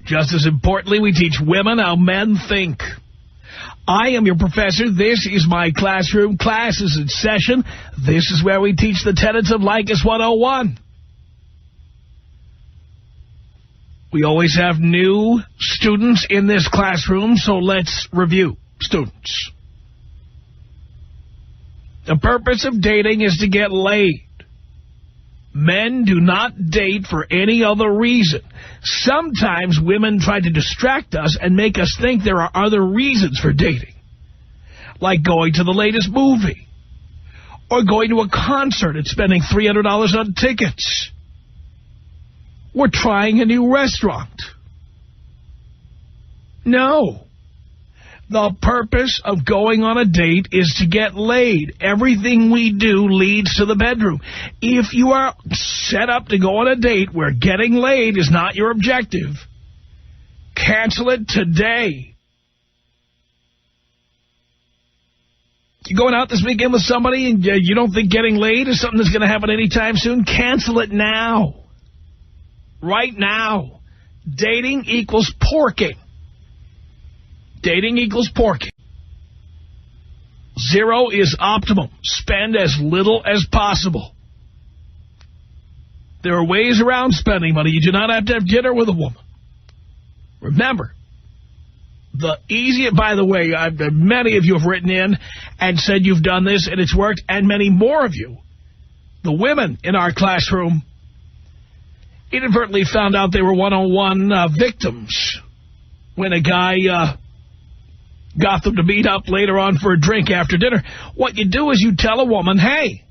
Just as importantly, we teach women how men think. I am your professor. This is my classroom. Class is in session. This is where we teach the tenets of Leykis 101. We always have new students in this classroom, so let's review. Students. The purpose of dating is to get laid. Men do not date for any other reason. Sometimes women try to distract us and make us think there are other reasons for dating, like going to the latest movie or going to a concert and spending $300 on tickets. Or trying a new restaurant. No. The purpose of going on a date is to get laid. Everything we do leads to the bedroom. If you are set up to go on a date where getting laid is not your objective, cancel it today. You're going out this weekend with somebody and you don't think getting laid is something that's going to happen anytime soon? Cancel it now. Right now. Dating equals porking. Dating equals porking. 0 is optimum. Spend as little as possible. There are ways around spending money. You do not have to have dinner with a woman. Remember, the easiest, by the way, many of you have written in and said you've done this and it's worked, and many more of you, the women in our classroom, inadvertently found out they were one-on-one victims when a guy got them to meet up later on for a drink after dinner. What you do is you tell a woman, hey,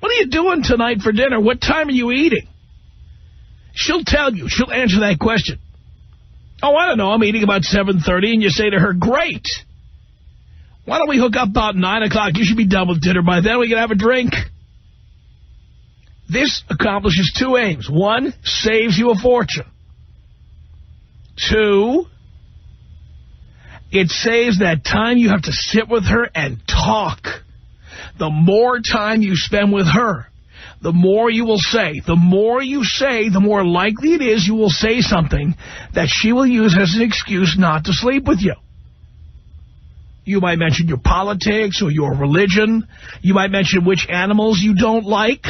what are you doing tonight for dinner? What time are you eating? She'll tell you. She'll answer that question. Oh, I don't know. I'm eating about 7:30. And you say to her, great. Why don't we hook up about 9 o'clock? You should be done with dinner by then. We can have a drink. This accomplishes 2 aims. 1, saves you a fortune. 2, it saves that time you have to sit with her and talk. The more time you spend with her, the more you will say. The more you say, the more likely it is you will say something that she will use as an excuse not to sleep with you. You might mention your politics or your religion. You might mention which animals you don't like.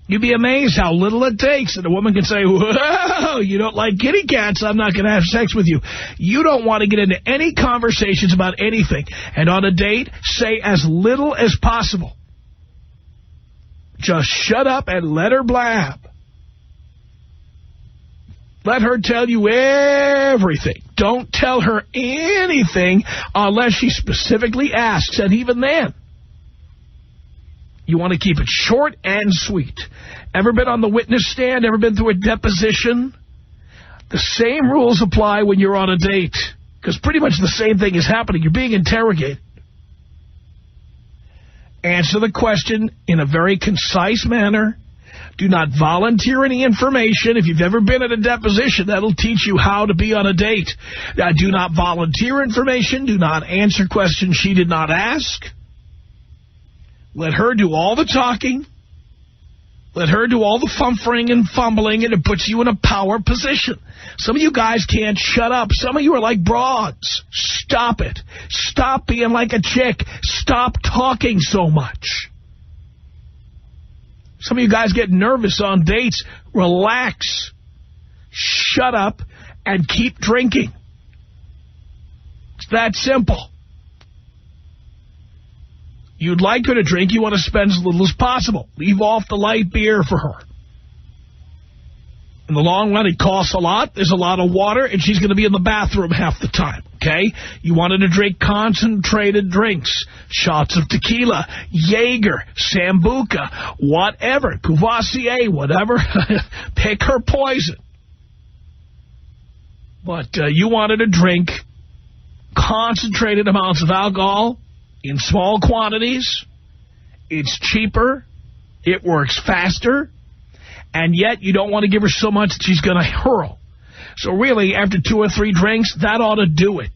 You'd be amazed how little it takes. And a woman can say, whoa, you don't like kitty cats, I'm not going to have sex with you. You don't want to get into any conversations about anything. And on a date, say as little as possible. Just shut up and let her blab. Let her tell you everything. Don't tell her anything unless she specifically asks. And even then, you want to keep it short and sweet. Ever been on the witness stand? Ever been through a deposition? The same rules apply when you're on a date, because pretty much the same thing is happening. You're being interrogated. Answer the question in a very concise manner. Do not volunteer any information. If you've ever been at a deposition, that'll teach you how to be on a date. Do not volunteer information. Do not answer questions she did not ask. Let her do all the talking. Let her do all the fumfering and fumbling, and it puts you in a power position. Some of you guys can't shut up. Some of you are like broads. Stop it. Stop being like a chick. Stop talking so much. Some of you guys get nervous on dates. Relax. Shut up and keep drinking. It's that simple. You'd like her to drink. You want to spend as little as possible. Leave off the light beer for her. In the long run, it costs a lot. There's a lot of water, and she's going to be in the bathroom half the time, okay? You want her to drink concentrated drinks, shots of tequila, Jaeger, Sambuca, whatever, Courvoisier, whatever. Pick her poison. But you want her to drink concentrated amounts of alcohol in small quantities. It's cheaper. It works faster. And yet you don't want to give her so much that she's going to hurl. So really, after 2 or 3 drinks, that ought to do it.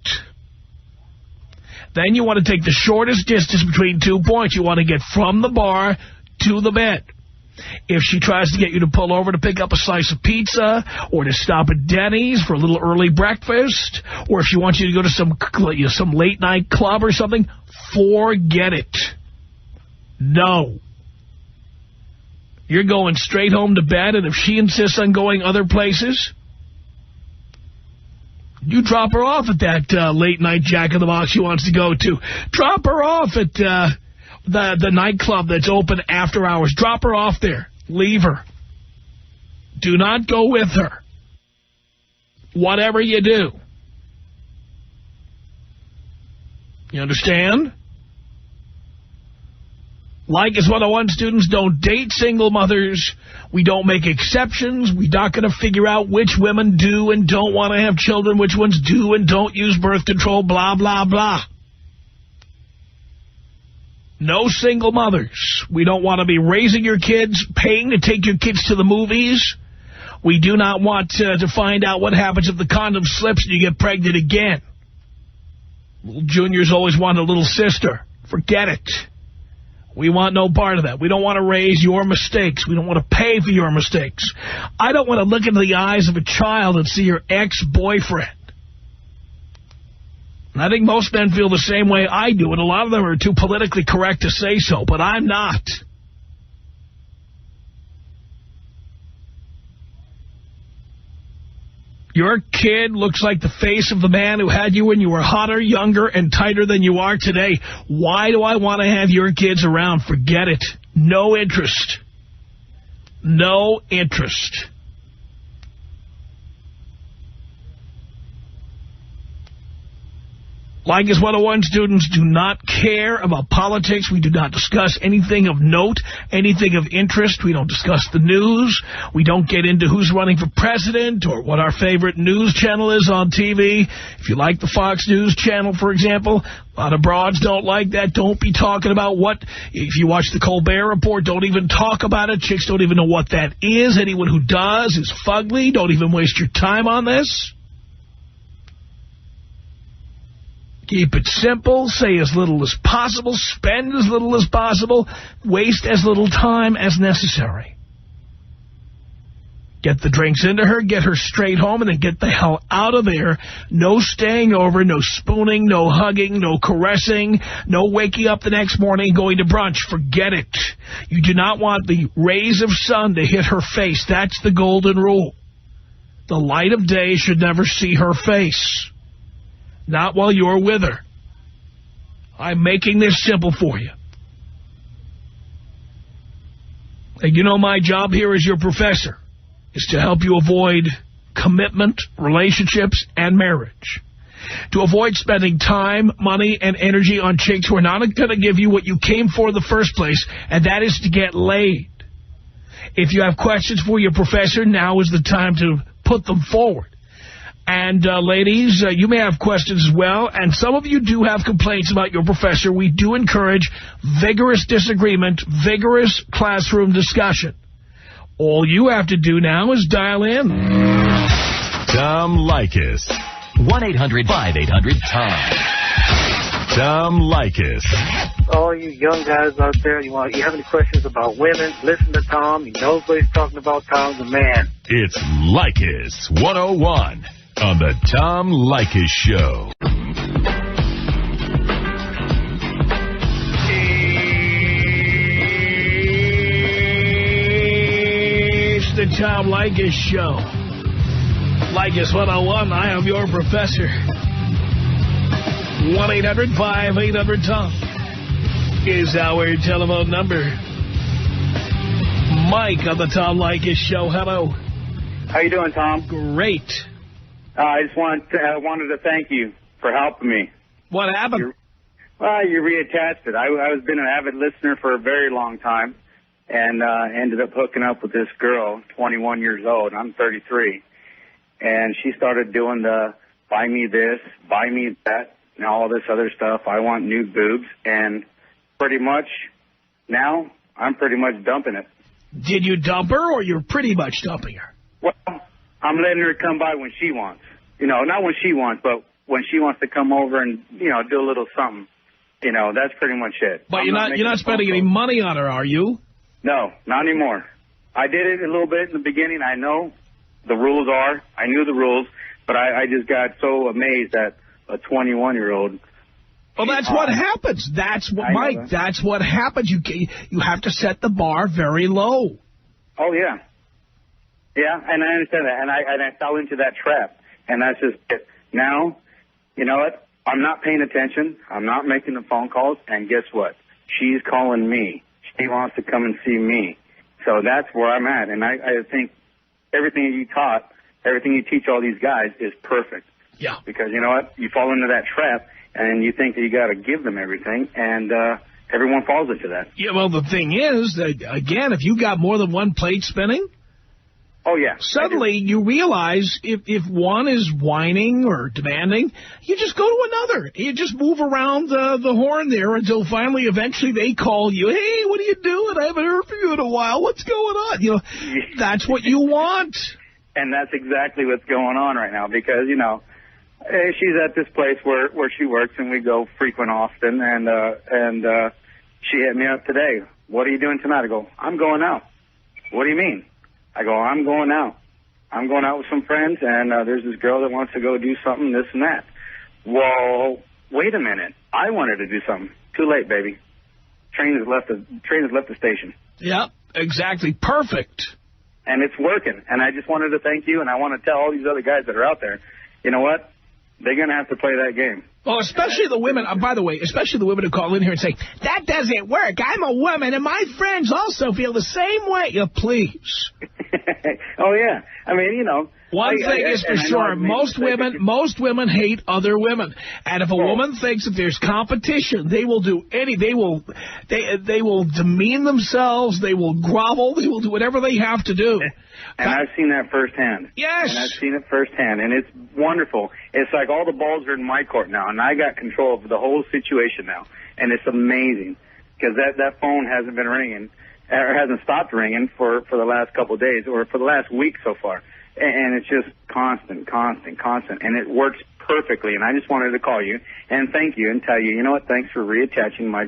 Then you want to take the shortest distance between 2 points. You want to get from the bar to the bed. If she tries to get you to pull over to pick up a slice of pizza or to stop at Denny's for a little early breakfast, or if she wants you to go to some late-night club or something, forget it. No. You're going straight home to bed, and if she insists on going other places, you drop her off at that late-night Jack-in-the-Box she wants to go to. Drop her off at the nightclub that's open after hours. Drop her off there. Leave her. Do not go with her. Whatever you do. You understand? Leykis 101 students, don't date single mothers. We don't make exceptions. We're not going to figure out which women do and don't want to have children, which ones do and don't use birth control, blah, blah, blah. No single mothers. We don't want to be raising your kids, paying to take your kids to the movies. We do not want to find out what happens if the condom slips and you get pregnant again. Little Junior's always wanted a little sister. Forget it. We want no part of that. We don't want to raise your mistakes. We don't want to pay for your mistakes. I don't want to look into the eyes of a child and see your ex-boyfriend. And I think most men feel the same way I do, and a lot of them are too politically correct to say so, but I'm not. Your kid looks like the face of the man who had you when you were hotter, younger, and tighter than you are today. Why do I want to have your kids around? Forget it. No interest. No interest. Leykis 101 students do not care about politics. We do not discuss anything of note, anything of interest. We don't discuss the news. We don't get into who's running for president or what our favorite news channel is on TV. If you like the Fox News channel, for example, a lot of broads don't like that. Don't be talking about what. If you watch the Colbert Report, don't even talk about it. Chicks don't even know what that is. Anyone who does is fugly. Don't even waste your time on this. Keep it simple, say as little as possible, spend as little as possible, waste as little time as necessary. Get the drinks into her, get her straight home, and then get the hell out of there. No staying over, no spooning, no hugging, no caressing, no waking up the next morning and going to brunch. Forget it. You do not want the rays of sun to hit her face. That's the golden rule. The light of day should never see her face. Not while you're with her. I'm making this simple for you. And you know my job here as your professor is to help you avoid commitment, relationships, and marriage. To avoid spending time, money, and energy on chicks who are not going to give you what you came for in the first place, and that is to get laid. If you have questions for your professor, now is the time to put them forward. And, ladies, you may have questions as well, and some of you do have complaints about your professor. We do encourage vigorous disagreement, vigorous classroom discussion. All you have to do now is dial in. Tom Leykis. 1-800-5800-TOM. Tom Leykis. All you young guys out there, you have any questions about women, listen to Tom. He knows what he's talking about. Tom's the man. It's Leykis 101 on the Tom Leykis Show. It's the Tom Leykis Show. Leykis 101, I am your professor. 1-800-5800-TOM is our telephone number. Mike on the Tom Leykis Show. Hello. How you doing, Tom? Great. I just wanted to thank you for helping me. What happened? You reattached it. I've been an avid listener for a very long time, and ended up hooking up with this girl, 21 years old. I'm 33. And she started doing the buy me this, buy me that, and all this other stuff. I want new boobs. And pretty much now I'm pretty much dumping it. Did you dump her, or you're pretty much dumping her? Well, I'm letting her come by when she wants. You know, not when she wants, but when she wants to come over and, you know, do a little something. You know, that's pretty much it. But you're not spending any money on her, are you? No, not anymore. I did it a little bit in the beginning. I know the rules are. I knew the rules, but I just got so amazed at a 21-year-old. Well, that's what happens. That's what, Mike, that's what happens. You have to set the bar very low. Oh, yeah. Yeah, and I understand that. And I fell into that trap. And that's just it. Now, you know what? I'm not paying attention. I'm not making the phone calls. And guess what? She's calling me. She wants to come and see me. So that's where I'm at. And I think everything you taught, everything you teach all these guys is perfect. Yeah. Because you know what? You fall into that trap, and you think that you got to give them everything, and everyone falls into that. Yeah, well, the thing is that, again, if you got more than one plate spinning, oh, yeah, suddenly you realize if one is whining or demanding, you just go to another. You just move around the horn there until finally, eventually, they call you. Hey, what are you doing? I haven't heard from you in a while. What's going on? You know, that's what you want. And that's exactly what's going on right now because, you know, she's at this place where she works, and we go frequent often, and she hit me up today. What are you doing tonight? I go, I'm going out. What do you mean? I go, I'm going out. I'm going out with some friends, and there's this girl that wants to go do something, this and that. Well, wait a minute. I wanted to do something. Too late, baby. Train has left the station. Yep, exactly. Perfect. And it's working. And I just wanted to thank you, and I want to tell all these other guys that are out there, you know what? They're going to have to play that game. Well, especially the women, by the way, especially the women who call in here and say, that doesn't work. I'm a woman, and my friends also feel the same way. Please. Oh, yeah. I mean, you know. One thing is for sure, most women hate other women. And if a woman thinks that there's competition, they will do they will demean themselves, they will grovel, they will do whatever they have to do. And I've seen that firsthand. Yes. And I've seen it firsthand, and it's wonderful. It's like all the balls are in my court now, and I got control of the whole situation now. And it's amazing because that phone hasn't been ringing, or hasn't stopped ringing for the last couple of days, or for the last week so far. And it's just constant. And it works perfectly. And I just wanted to call you and thank you and tell you, you know what, thanks for reattaching my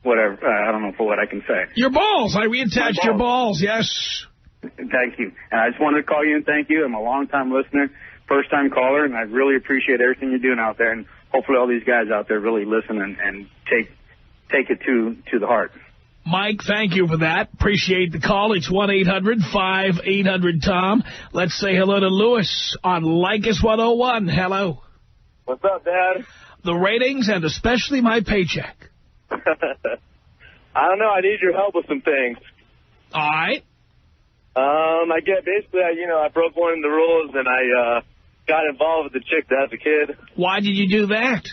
whatever. I don't know for what I can say. Your balls. I reattached your balls, yes. Thank you. And I just wanted to call you and thank you. I'm a long-time listener, first-time caller, and I really appreciate everything you're doing out there. And hopefully all these guys out there really listen and take it to the heart. Mike, thank you for that. Appreciate the call. It's 1-800-5800-TOM. Let's say hello to Lewis on Leykis 101. Hello. What's up, Dad? The ratings and especially my paycheck. I don't know. I need your help with some things. All right. I get basically, I broke one of the rules and I got involved with the chick that has a kid. Why did you do that?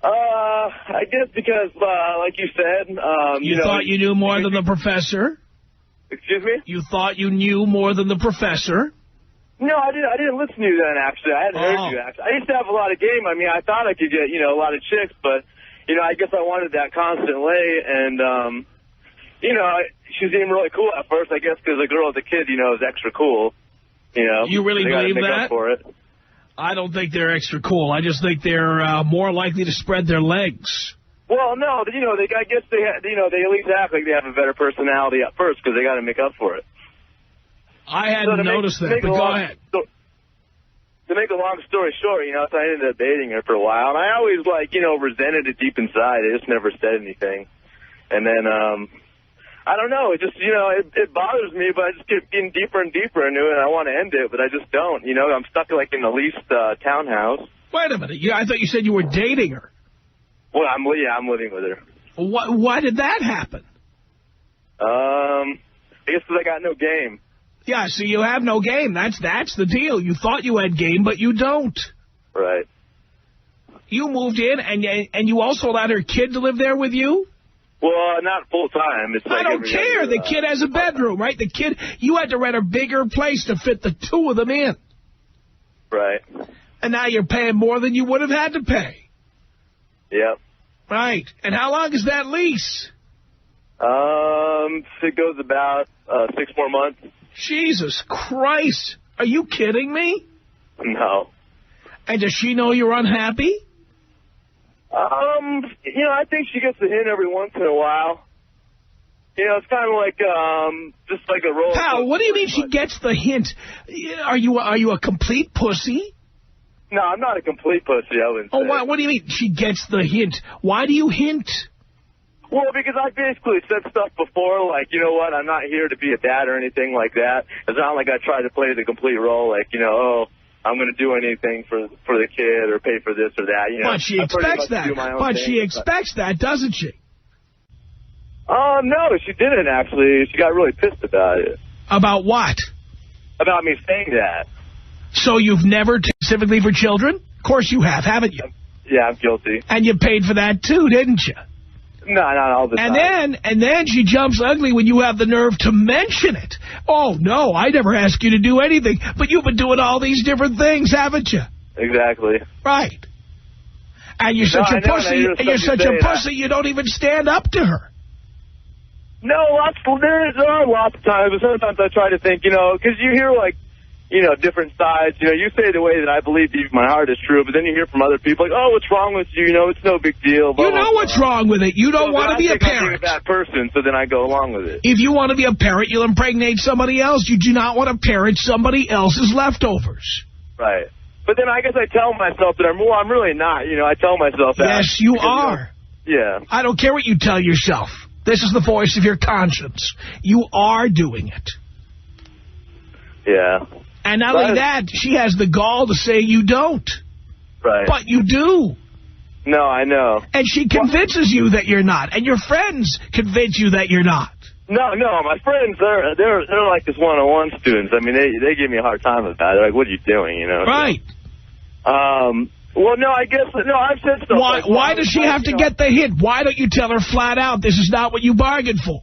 I guess because, like you said, you thought you knew more than the professor? Excuse me? You thought you knew more than the professor? No, I didn't listen to you then, actually. I hadn't heard you, actually. I used to have a lot of game. I mean, I thought I could get, a lot of chicks, but, I guess I wanted that constant lay, and, she seemed really cool at first, I guess, because a girl with a kid, is extra cool, You really believe make that? up for it. I don't think they're extra cool. I just think they're more likely to spread their legs. Well, no, I guess they at least act like they have a better personality at first because they got to make up for it. I hadn't noticed that, but go ahead. To make a long story short, so I ended up dating her for a while, and I always, resented it deep inside. I just never said anything. And then, I don't know, it just, it bothers me, but I just keep getting deeper and deeper into it, and I want to end it, but I just don't. I'm stuck, in the leased townhouse. Wait a minute. I thought you said you were dating her. Well, I'm living with her. Why did that happen? I guess because I got no game. Yeah, so you have no game. That's the deal. You thought you had game, but you don't. Right. You moved in, and you also allowed her kid to live there with you? Well, not full time. It's I don't care. The kid has a bedroom, right? The kid, you had to rent a bigger place to fit the two of them in. Right. And now you're paying more than you would have had to pay. Yep. Right. And how long is that lease? It goes about 6 more months. Jesus Christ. Are you kidding me? No. And does she know you're unhappy? I think she gets a hint every once in a while. You know, it's kind of like just like a roller coaster. Pal, what do you mean she gets the hint? Are you a complete pussy? No, I'm not a complete pussy, I wouldn't say. What do you mean she gets the hint? Why do you hint? Well, because I basically said stuff before, like, you know what, I'm not here to be a dad or anything like that. It's not like I try to play the complete role, like, you know, oh, I'm going to do anything for the kid or pay for this or that. You know, but she expects that. But she expects that, doesn't she? No, she didn't, actually. She got really pissed about it. About what? About me saying that. So you've never specifically for children? Of course you have, haven't you? Yeah, I'm guilty. And you paid for that too, didn't you? No, not all the time. And then she jumps ugly when you have the nerve to mention it. Oh, no, I never asked you to do anything. But you've been doing all these different things, haven't you? Exactly. Right. And you're such a pussy, you don't even stand up to her. No, there are lots of times, but sometimes I try to think, you know, because you hear, like, you know, different sides. You know, you say the way that I believe deep in my heart is true, but then you hear from other people, like, oh, what's wrong with you? You know, it's no big deal. Blah, you know what's wrong with it. You don't want to be a parent. I'm a bad person, so then I go along with it. If you want to be a parent, you'll impregnate somebody else. You do not want to parent somebody else's leftovers. Right. But then I guess I tell myself that I'm really not. You know, I tell myself that. Yes, you are. You know, yeah. I don't care what you tell yourself. This is the voice of your conscience. You are doing it. Yeah. And not only that, she has the gall to say you don't. Right. But you do. No, I know. And she convinces you that you're not. And your friends convince you that you're not. No, my friends, they're like this one-on-one students. I mean, they give me a hard time about it. They're like, what are you doing, you know? Right. Well, no, I guess, no, I've said stuff why does she have to get the hint? Why don't you tell her flat out, this is not what you bargained for?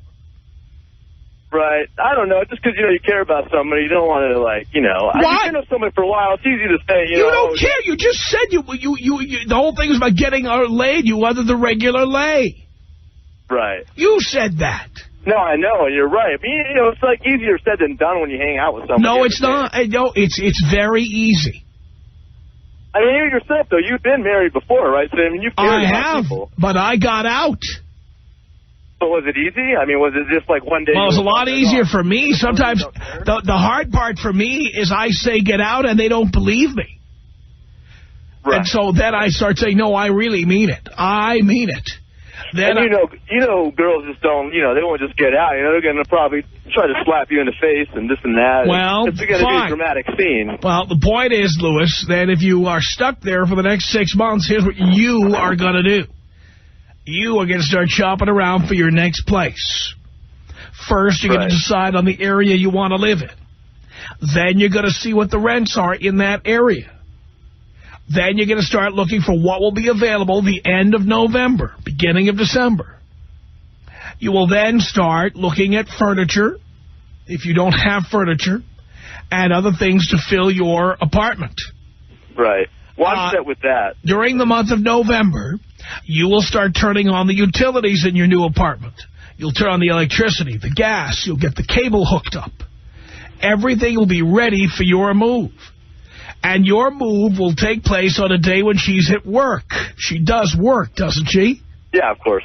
Right. I don't know. Just because, you know, you care about somebody, you don't want to, like, you know. I've been with somebody for a while. It's easy to say, you know. You don't care. You just said the whole thing is about getting her laid. You wanted the regular lay. Right. You said that. No, I know. You're right. I mean, you know, it's like easier said than done when you hang out with somebody. No, it's not. No, it's very easy. I mean, you yourself, though, you've been married before, right? So, I mean, you've cared about people. But I got out. So was it easy? I mean, was it just like one day? Well, it was a lot easier for me. Sometimes the hard part for me is I say get out and they don't believe me. Right. And so then I start saying, no, I really mean it. I mean it. Then and you know, girls just don't, you know, they won't just get out. You know, they're going to probably try to slap you in the face and this and that. Well, it's going to be a dramatic scene. Well, the point is, Lewis, that if you are stuck there for the next 6 months, here's what you are going to do. You are going to start shopping around for your next place. First, you're going to decide on the area you want to live in. Then you're going to see what the rents are in that area. Then you're going to start looking for what will be available the end of November, beginning of December. You will then start looking at furniture, if you don't have furniture, and other things to fill your apartment. Right. Well, I'm set with that. During the month of November, you will start turning on the utilities in your new apartment. You'll turn on the electricity, the gas. You'll get the cable hooked up. Everything will be ready for your move. And your move will take place on a day when she's at work. She does work, doesn't she? Yeah, of course.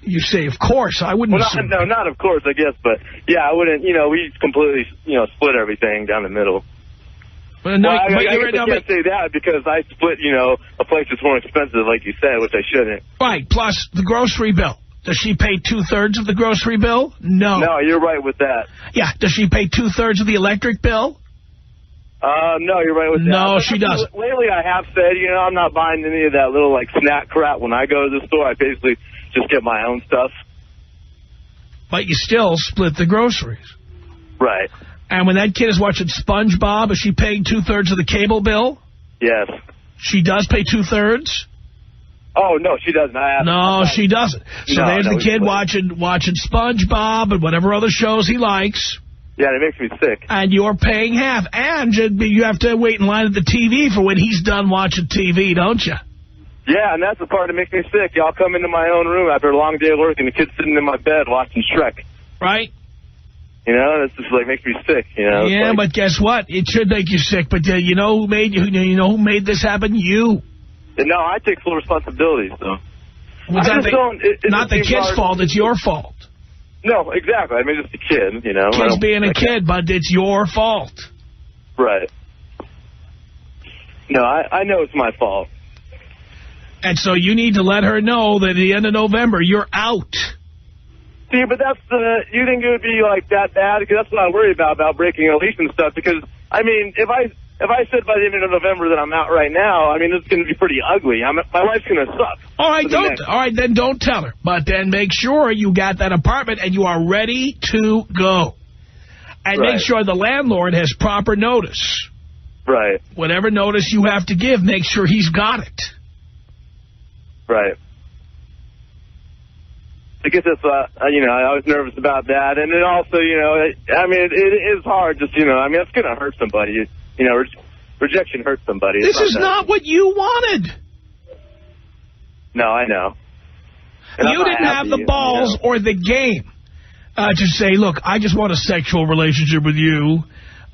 You say, of course. I wouldn't assume. No, not of course, I guess. But, yeah, I wouldn't, you know, we completely, you know, split everything down the middle. Well, no, I can't say that because I split, you know, a place that's more expensive, like you said, which I shouldn't. Right, plus the grocery bill. Does she pay 2/3 of the grocery bill? No. No, you're right with that. Yeah, does she pay 2/3 of the electric bill? No, you're right with that. No, she doesn't. Lately I have said, you know, I'm not buying any of that little, like, snack crap when I go to the store. I basically just get my own stuff. But you still split the groceries. Right. And when that kid is watching SpongeBob, is she paying 2/3 of the cable bill? Yes. She does pay 2/3? Oh, no, she doesn't. No, she doesn't. So there's the kid watching SpongeBob and whatever other shows he likes. Yeah, it makes me sick. And you're paying half. And you have to wait in line at the TV for when he's done watching TV, don't you? Yeah, and that's the part that makes me sick. Y'all come into my own room after a long day of work and the kid's sitting in my bed watching Shrek. Right. You know, it's just like makes me sick, you know. Yeah, like, but guess what? It should make you sick. But you know who made who made this happen? You. No, I take full responsibility, though. Not the kid's fault. It's your fault. No, exactly. I mean, just a kid, you know. Kid's being a kid, but it's your fault. Right. No, I know it's my fault. And so you need to let her know that at the end of November, you're out. See, but you think it would be like that bad? Because that's what I worry about breaking a lease and stuff. Because, I mean, if I said by the end of November that I'm out right now, I mean, it's going to be pretty ugly. My life's going to suck. All right, then don't tell her. But then make sure you got that apartment and you are ready to go. And make sure the landlord has proper notice. Right. Whatever notice you have to give, make sure he's got it. Right. I guess that's, you know, I was nervous about that. And then also, you know, I mean, it is hard just, you know, I mean, it's going to hurt somebody. You know, rejection hurts somebody. This is not what you wanted. No, I know. And you didn't have the balls or the game to say, look, I just want a sexual relationship with you.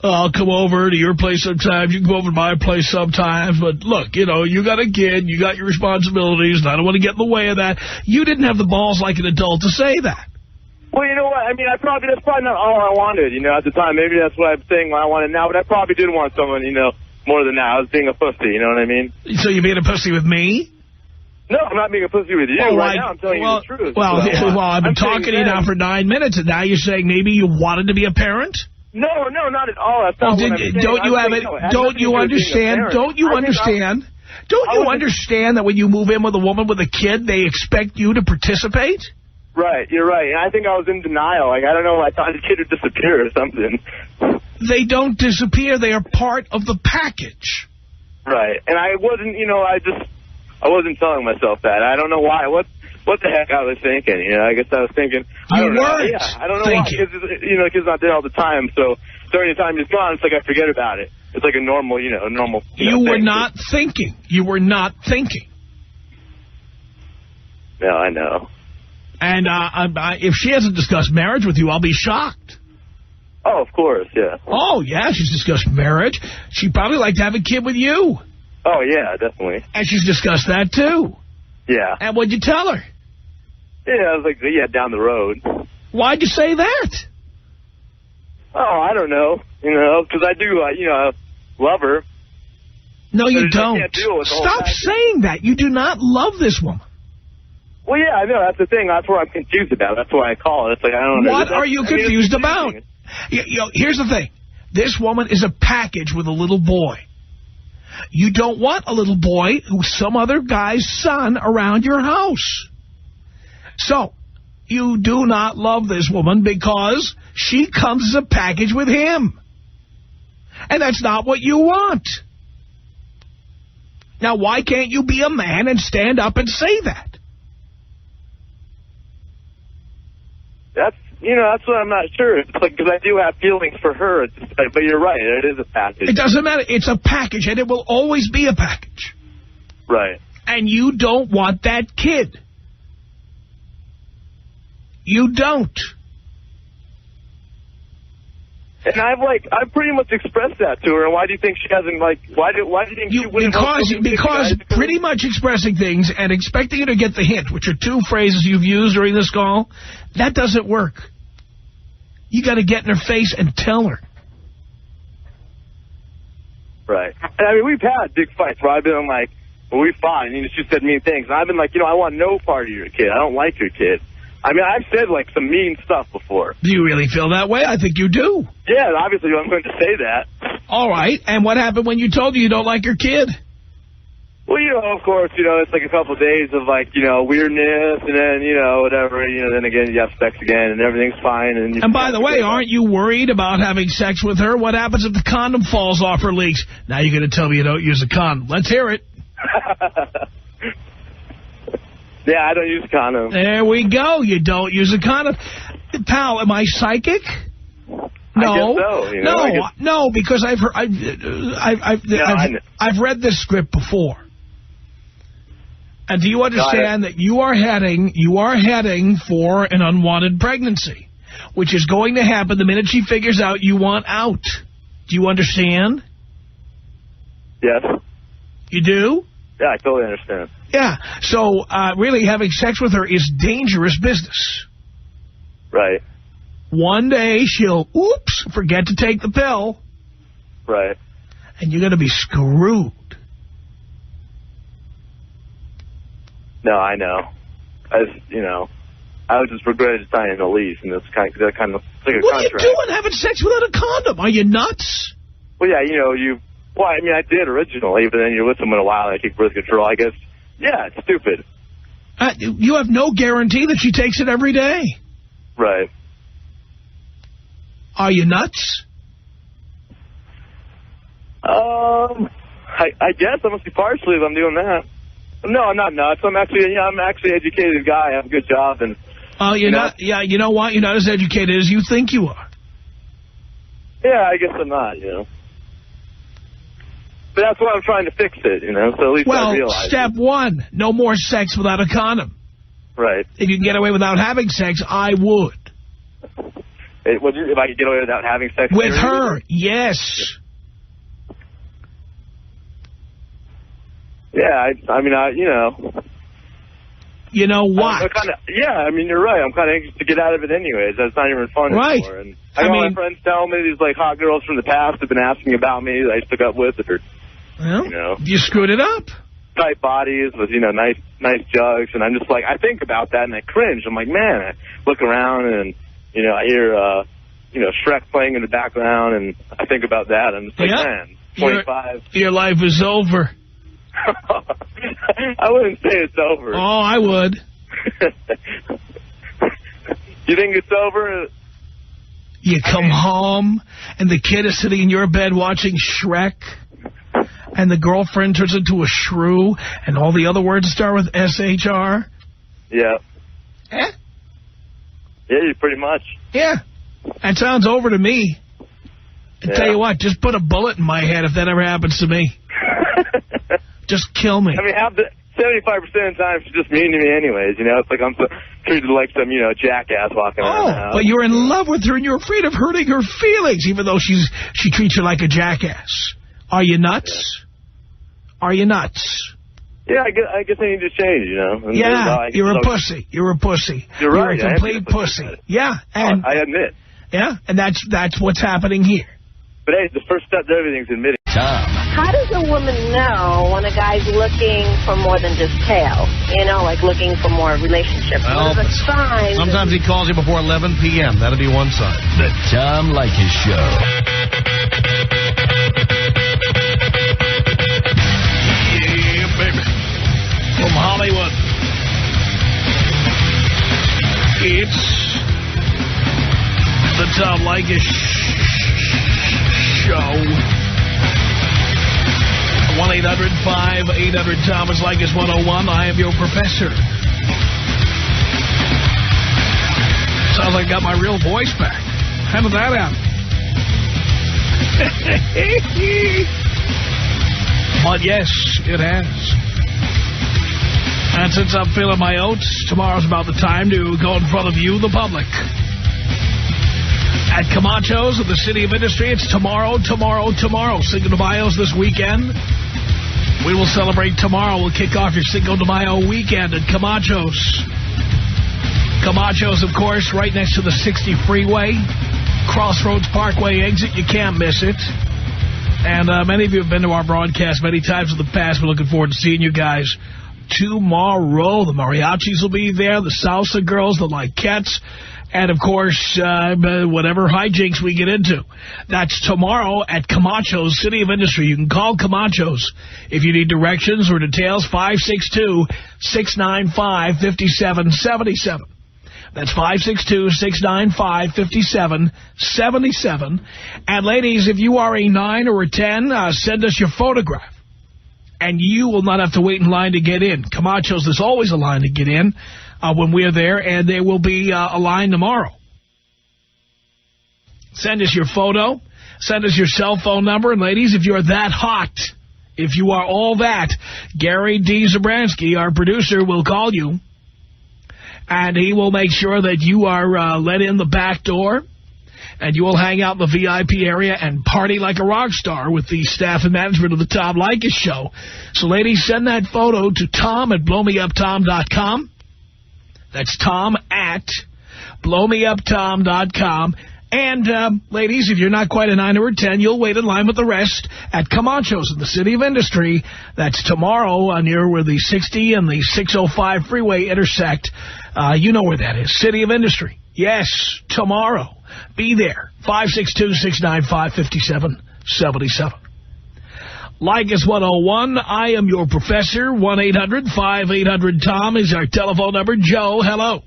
I'll come over to your place sometimes. You can go over to my place sometimes. But look, you know, you got a kid. You got your responsibilities. And I don't want to get in the way of that. You didn't have the balls like an adult to say that. Well, you know what? I mean, that's probably not all I wanted, you know, at the time. Maybe that's what I'm saying what I wanted now. But I probably did want someone, you know, more than that. I was being a pussy, you know what I mean? So you're being a pussy with me? No, I'm not being a pussy with you. Right now, I'm telling you the truth. Well, I've been talking to you now for 9 minutes, and now you're saying maybe you wanted to be a parent? No, not at all. That's not what I'm saying. Don't you understand that when you move in with a woman with a kid, they expect you to participate? Right, you're right. And I think I was in denial. Like, I don't know, I thought the kid would disappear or something. They don't disappear. They are part of the package. Right. And I wasn't, you know, I wasn't telling myself that. I don't know why. What the heck I was thinking? You know, I guess I was thinking. I don't know why. You know, the kid's not there all the time, so during the time he's gone, it's like I forget about it. It's like a normal, you know, You were not thinking. You were not thinking. No, I know. And if she hasn't discussed marriage with you, I'll be shocked. Oh, of course, yeah. Oh, yeah, she's discussed marriage. She'd probably like to have a kid with you. Oh, yeah, definitely. And she's discussed that, too. Yeah. And what'd you tell her? Yeah, I was like, yeah, down the road. Why'd you say that? Oh, I don't know. You know, because I do, you know, love her. No, you don't. Stop saying that. You do not love this woman. Well, yeah, I know. That's the thing. That's what I'm confused about. That's why I call it. It's like, I don't know. What are you confused about? You know, here's the thing. This woman is a package with a little boy. You don't want a little boy who's some other guy's son around your house. So, you do not love this woman because she comes as a package with him. And that's not what you want. Now, why can't you be a man and stand up and say that? That's what I'm not sure. It's like, because I do have feelings for her, but you're right, it is a package. It doesn't matter. It's a package, and it will always be a package. Right. And you don't want that kid. You don't. And I've pretty much expressed that to her. And why do you think she hasn't, like, why do you think she wouldn't? Because pretty much expressing things and expecting her to get the hint, which are two phrases you've used during this call, that doesn't work. You got to get in her face and tell her. Right. And I mean, we've had big fights where I've been like, well, we fought, and she said mean things. And I've been like, I want no part of your kid. I don't like your kid. I mean, I've said, like, some mean stuff before. Do you really feel that way? I think you do. Yeah, obviously I'm going to say that. All right. And what happened when you told her you don't like your kid? Well, of course, it's like a couple of days of, like, weirdness, and then, whatever, then again you have sex again, and everything's fine. And by the way, aren't you worried about having sex with her? What happens if the condom falls off or leaks? Now you're going to tell me you don't use a condom. Let's hear it. Yeah, I don't use a condom. There we go. You don't use a condom. Pal, am I psychic? No, I guess so, no, because I've read this script before. And do you understand that you are heading for an unwanted pregnancy, which is going to happen the minute she figures out you want out? Do you understand? Yes. You do? Yeah, I totally understand. Yeah, so really having sex with her is dangerous business. Right. One day she'll, forget to take the pill. Right. And you're going to be screwed. No, I know. I would just regret signing a lease, and it's kind of like a contract. What are you doing having sex without a condom? Are you nuts? Well, yeah, I did originally, but then you're with someone a while and I take birth control. I guess, yeah, it's stupid. You have no guarantee that she takes it every day. Right. Are you nuts? I guess I must be partially if I'm doing that. No, I'm not nuts. I'm actually an educated guy. I have a good job, and you're not. Yeah, you know what? You're not as educated as you think you are. Yeah, I guess I'm not. But that's why I'm trying to fix it. So at least I realize. Well, step one: no more sex without a condom. Right. If you can get away without having sex, I would. If I could get away without having sex with her, yes. Yeah, You know what? You're right. I'm kind of anxious to get out of it anyways. That's not even fun anymore. And my friends tell me these hot girls from the past have been asking about me that I took up with her. Well, you screwed it up. Tight bodies with, nice jugs. And I'm just like, I think about that and I cringe. I'm like, man, I look around and, I hear, Shrek playing in the background and I think about that. And it's like, man, 25. Your life is over. I wouldn't say it's over. Oh, I would. You think it's over? You come home, and the kid is sitting in your bed watching Shrek, and the girlfriend turns into a shrew, and all the other words start with SHR? Yeah. Eh? Yeah, pretty much. Yeah. That sounds over to me. I tell you what, just put a bullet in my head if that ever happens to me. Just kill me. 75% of the time she's just mean to me anyways. It's like I'm treated like some, jackass walking around the house. But you're in love with her and you're afraid of hurting her feelings, even though she treats you like a jackass. Are you nuts? Yeah. Are you nuts? Yeah, I guess I need to change, And you're a pussy. You're a pussy. You're right. You're a complete pussy. Yeah. And I admit. Yeah, and that's what's happening here. But hey, the first step to everything is admitting. How does a woman know when a guy's looking for more than just tail? Like looking for more relationship. Well, what are the signs? Sometimes he calls you before 11 p.m. That'll be one sign. The Tom Leykis Show. Yeah, baby. From Hollywood. It's the Tom Leykis Show. 1-800-5800-TOM is Leykis 101. I am your professor. Sounds like I got my real voice back. How did that happen? But yes, it has. And since I'm feeling my oats, tomorrow's about the time to go in front of you, the public. At Camacho's in the City of Industry, it's tomorrow. Cinco de Mayo's this weekend. We will celebrate tomorrow. We'll kick off your Cinco de Mayo weekend at Camacho's. Camacho's, of course, right next to the 60 freeway. Crossroads Parkway exit. You can't miss it. And many of you have been to our broadcast many times in the past. We're looking forward to seeing you guys tomorrow. The mariachis will be there, the salsa girls, the Leykettes, and, of course, whatever hijinks we get into. That's tomorrow at Camacho's, City of Industry. You can call Camacho's if you need directions or details, 562-695-5777. That's 562-695-5777. And, ladies, if you are a 9 or a 10, send us your photograph. And you will not have to wait in line to get in. Camacho's, there's always a line to get in when we're there, and there will be a line tomorrow. Send us your photo. Send us your cell phone number. And, ladies, if you're that hot, if you are all that, Gary D. Zabransky, our producer, will call you. And he will make sure that you are let in the back door. And you will hang out in the VIP area and party like a rock star with the staff and management of the Tom Leykis Show. So, ladies, send that photo to Tom at blowmeuptom.com. That's Tom at blowmeuptom.com. And, ladies, if you're not quite a 9 or a 10, you'll wait in line with the rest at Camacho's in the City of Industry. That's tomorrow near where the 60 and the 605 freeway intersect. You know where that is, City of Industry. Yes, tomorrow. Be there, 562-695-5777. Leykis 101, I am your professor. 1-800-5800-TOM is our telephone number. Joe, hello.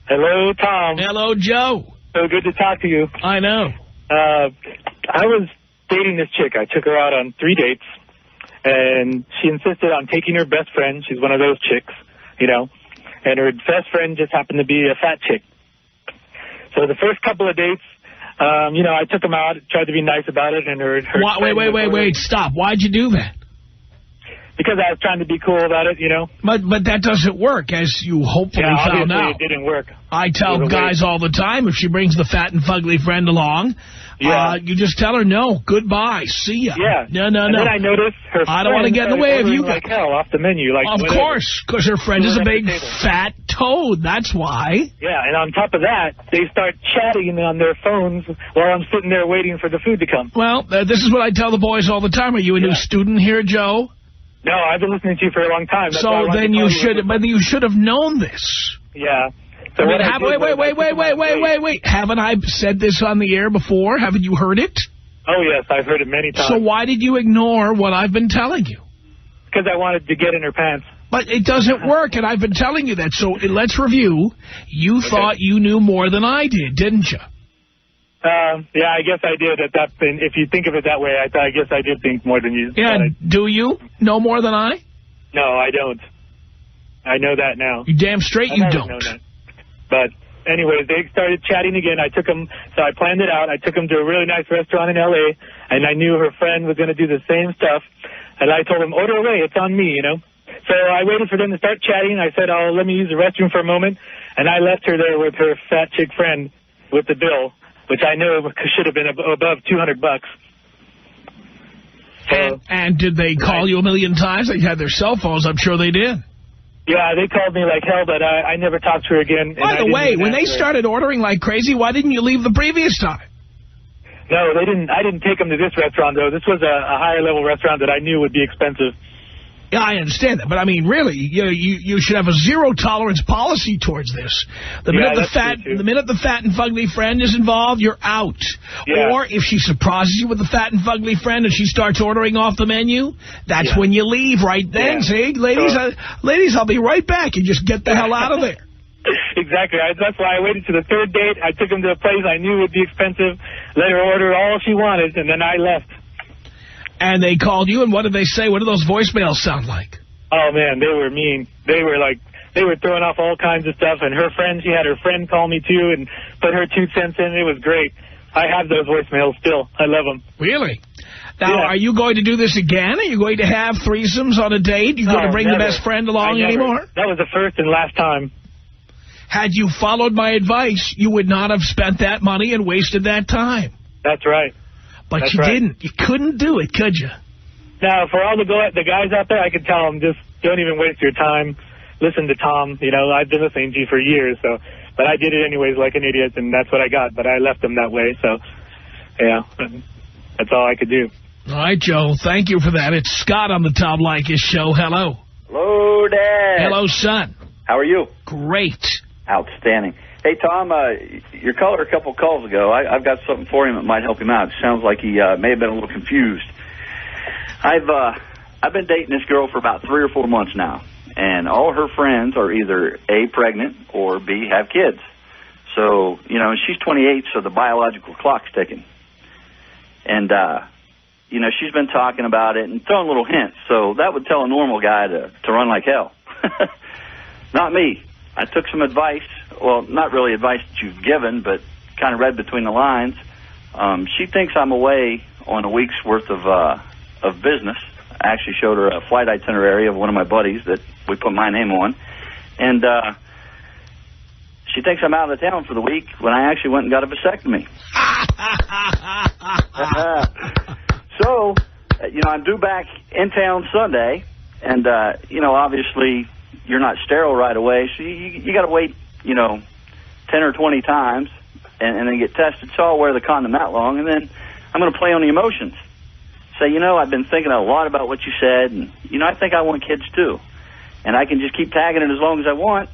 Hello, Tom. Hello, Joe. So good to talk to you. I know. I was dating this chick. I took her out on 3 dates, and she insisted on taking her best friend. She's one of those chicks, you know, and her best friend just happened to be a fat chick. So the first couple of dates, you know, I took them out, tried to be nice about it, and her Wait, stop. Why'd you do that? Because I was trying to be cool about it, you know. But that doesn't work, as you hopefully found out. It didn't work. I tell guys all the time, if she brings the fat and fugly friend along, you just tell her, no, goodbye, see ya. Yeah. No. And then I noticed her friend, I don't want to get in the way of you. Like hell off the menu. Like of course, because her friend is a big fat toad. That's why. Yeah, and on top of that, they start chatting on their phones while I'm sitting there waiting for the food to come. Well, this is what I tell the boys all the time. Are you a new student here, Joe? No, I've been listening to you for a long time. That's so then you should have known this. Yeah. So wait. Haven't I said this on the air before? Haven't you heard it? Oh, yes, I've heard it many times. So why did you ignore what I've been telling you? Because I wanted to get in her pants. But it doesn't work, and I've been telling you that. So let's review. You thought you knew more than I did, didn't you? Yeah, I guess I did at that point. If you think of it that way, I guess I did think more than you. Yeah, do you know more than I? No, I don't. I know that now. You damn straight you don't. Know that. But anyways, they started chatting again. I planned it out. I took them to a really nice restaurant in L.A., and I knew her friend was going to do the same stuff. And I told them, order away, it's on me, you know. So I waited for them to start chatting. I said, let me use the restroom for a moment. And I left her there with her fat chick friend with the bill, which I know should have been above $200. So, and did they call you a million times? They had their cell phones. I'm sure they did. Yeah, they called me like hell, but I never talked to her again. By the way, when they started ordering like crazy, why didn't you leave the previous time? No, they didn't. I didn't take them to this restaurant, though. This was a higher-level restaurant that I knew would be expensive. Yeah, I understand that. But, I mean, really, you should have a zero-tolerance policy towards this. The minute the fat and fugly friend is involved, you're out. Yeah. Or if she surprises you with the fat and fugly friend and she starts ordering off the menu, that's when you leave right then. Yeah. See, ladies, I'll be right back. You just get the hell out of there. Exactly. That's why I waited to the third date. I took them to a place I knew would be expensive, let her order all she wanted, and then I left. And they called you, and what did they say? What do those voicemails sound like? Oh, man, they were mean. They were throwing off all kinds of stuff, and she had her friend call me, too, and put her 2 cents in. It was great. I have those voicemails still. I love them. Really? Now, are you going to do this again? Are you going to have threesomes on a date? Are you going to bring the best friend along anymore? That was the first and last time. Had you followed my advice, you would not have spent that money and wasted that time. That's right. But you didn't. You couldn't do it, could you? Now, for all the guys out there, I could tell them, just don't even waste your time. Listen to Tom. You know, I've been listening to you for years, but I did it anyways like an idiot, and that's what I got. But I left them that way, so, yeah, that's all I could do. All right, Joe, thank you for that. It's Scott on the Tom Leykis Show. Hello. Hello, Dad. Hello, son. How are you? Great. Outstanding. Hey, Tom, your caller a couple calls ago, I've got something for him that might help him out. It sounds like he may have been a little confused. I've been dating this girl for about 3 or 4 months now, and all her friends are either A, pregnant, or B, have kids. So, you know, she's 28, so the biological clock's ticking. And, you know, she's been talking about it and throwing little hints, so that would tell a normal guy to run like hell. Not me. I took some advice, well, not really advice that you've given, but kind of read between the lines. She thinks I'm away on a week's worth of business. I actually showed her a flight itinerary of one of my buddies that we put my name on. And she thinks I'm out of town for the week when I actually went and got a vasectomy. So, you know, I'm due back in town Sunday, and, you know, obviously you're not sterile right away, so you got to wait, you know, 10 or 20 times and then get tested, so I'll wear the condom that long, and then I'm going to play on the emotions. Say, I've been thinking a lot about what you said, and, I think I want kids too. And I can just keep tagging it as long as I want,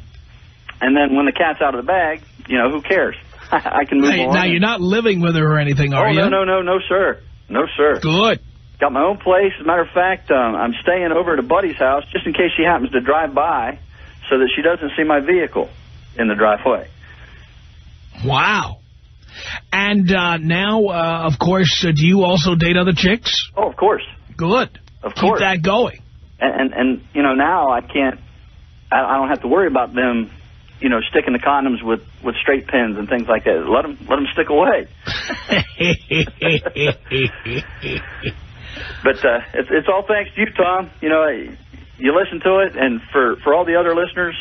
and then when the cat's out of the bag, who cares? I can move on. Now, you're not living with her or anything, are you? No, sir. No, sir. Good. Got my own place. As a matter of fact, I'm staying over at a buddy's house just in case she happens to drive by so that she doesn't see my vehicle in the driveway. Wow. And now, of course, do you also date other chicks? Oh, of course. Good. Of course. Keep that going. And now I don't have to worry about them, sticking the condoms with straight pins and things like that. Let them stick away. But it's all thanks to you, Tom. You listen to it, and for all the other listeners,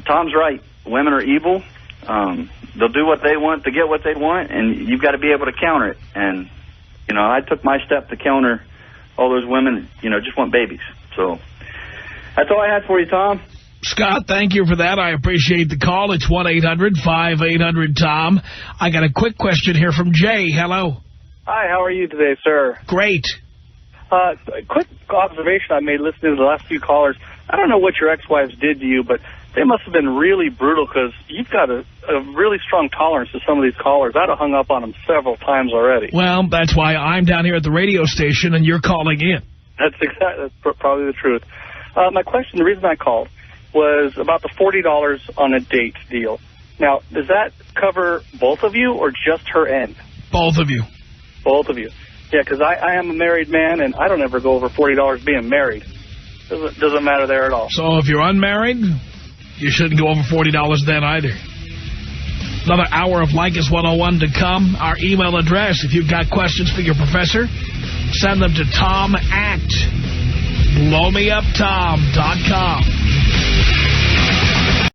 Tom's right. Women are evil. They'll do what they want to get what they want, and you've got to be able to counter it. And, I took my step to counter all those women, just want babies. So that's all I had for you, Tom. Scott, thank you for that. I appreciate the call. It's 1-800-5800-TOM. I got a quick question here from Jay. Hello. Hi, how are you today, sir? Great. A quick observation I made listening to the last few callers. I don't know what your ex-wives did to you, but they must have been really brutal because you've got a really strong tolerance to some of these callers. I'd have hung up on them several times already. Well, that's why I'm down here at the radio station and you're calling in. That's probably the truth. My question, the reason I called, was about the $40 on a date deal. Now, does that cover both of you or just her end? Both of you. Both of you. Yeah, because I am a married man, and I don't ever go over $40 being married. Doesn't matter there at all. So if you're unmarried, you shouldn't go over $40 then either. Another hour of Leykis 101 to come. Our email address, if you've got questions for your professor, send them to Tom@blowmeuptom.com.